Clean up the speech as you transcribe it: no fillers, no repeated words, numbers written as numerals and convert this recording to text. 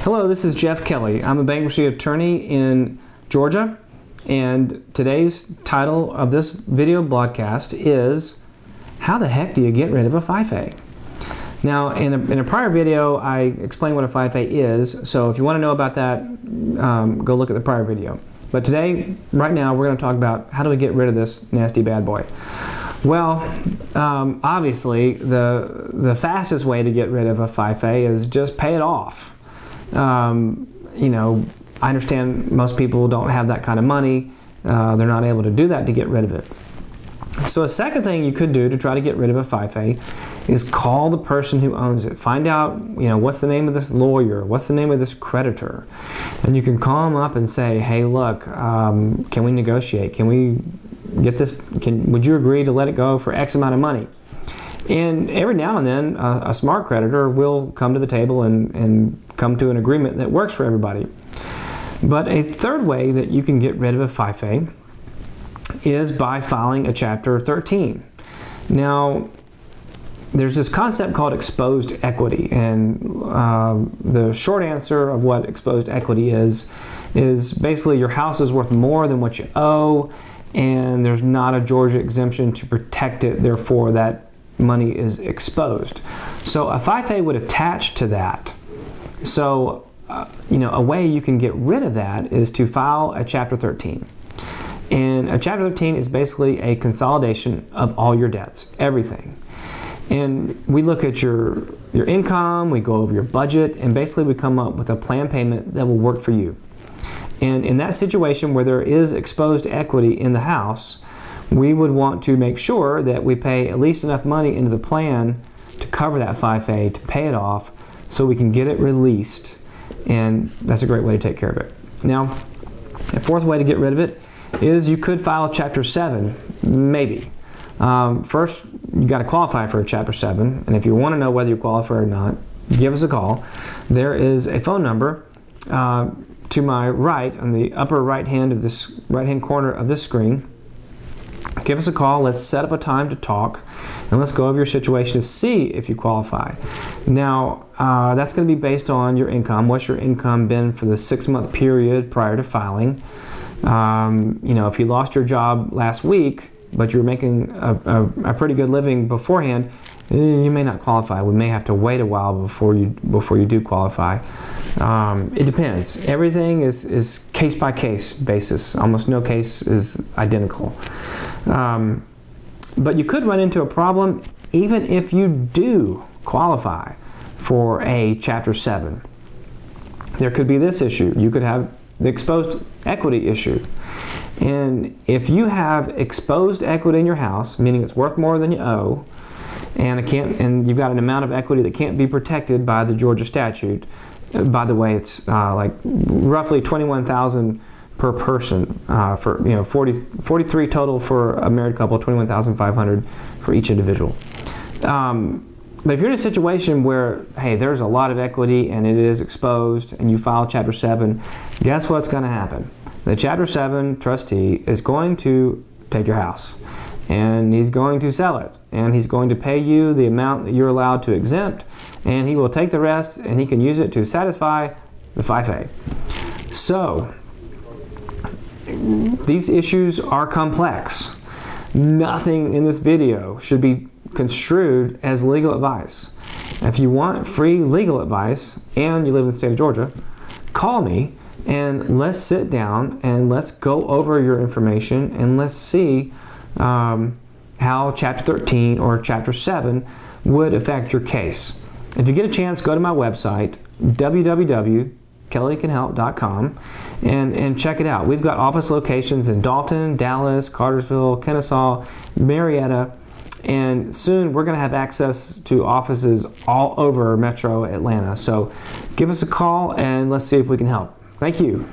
Hello, this is Jeff Kelly. I'm a bankruptcy attorney in Georgia, and today's title of this video broadcast is How the heck do you get rid of a FIFA? Now, in a prior video, I explained what a FIFA is, so if you want to know about that, go look at the prior video. But today, right now, we're going to talk about how do we get rid of this nasty bad boy. Well, obviously, the fastest way to get rid of a FIFA is just pay it off. You know, I understand most people don't have that kind of money. They're not able to do that to get rid of it. So a second thing you could do to try to get rid of a FIFA is call the person who owns it. Find out, you know, what's the name of this lawyer, what's the name of this creditor, and you can call them up and say, hey, look, can we negotiate? Can we get this? Would you agree to let it go for X amount of money? And every now and then, a smart creditor will come to the table and come to an agreement that works for everybody. But a third way that you can get rid of a FIFA is by filing a Chapter 13. Now, there's this concept called exposed equity, and the short answer of what exposed equity is basically your house is worth more than what you owe, and there's not a Georgia exemption to protect it, therefore that money is exposed. So a FIFA would attach to that. So, you know, a way you can get rid of that is to file a Chapter 13. And a Chapter 13 is basically a consolidation of all your debts, everything. And we look at your income, we go over your budget, and basically we come up with a plan payment that will work for you. And in that situation where there is exposed equity in the house, we would want to make sure that we pay at least enough money into the plan to cover that FIFA, to pay it off, so we can get it released. And that's a great way to take care of it. Now, a fourth way to get rid of it is you could file Chapter 7, maybe. First, you got to qualify for a Chapter 7, and if you want to know whether you qualify or not, give us a call. There is a phone number to my right, on the upper right-hand corner of this screen. Give us a call, let's set up a time to talk, and let's go over your situation to see if you qualify. Now, that's going to be based on your income. What's your income been for the 6-month period prior to filing? You know, if you lost your job last week, but you're making a pretty good living beforehand, you may not qualify. We may have to wait a while before you do qualify. It depends. Everything is case-by-case basis. Almost no case is identical. But you could run into a problem even if you do qualify for a Chapter 7. There could be this issue. You could have the exposed equity issue. And if you have exposed equity in your house, meaning it's worth more than you owe, and you've got an amount of equity that can't be protected by the Georgia statute, by the way, it's like roughly $21,000 per person for 43 total for a married couple, $21,500 for each individual. But if you're in a situation where, hey, there's a lot of equity and it is exposed and you file Chapter 7, guess what's going to happen? The Chapter 7 trustee is going to take your house and he's going to sell it and he's going to pay you the amount that you're allowed to exempt, and he will take the rest and he can use it to satisfy the FIFA. So, these issues are complex. Nothing in this video should be construed as legal advice. If you want free legal advice and you live in the state of Georgia, call me and let's sit down and let's go over your information and let's see how Chapter 13 or Chapter 7 would affect your case. If you get a chance, go to my website, www.kellycanhelp.com, and check it out. We've got office locations in Dalton, Dallas, Cartersville, Kennesaw, Marietta, and soon we're going to have access to offices all over Metro Atlanta. So give us a call and let's see if we can help. Thank you.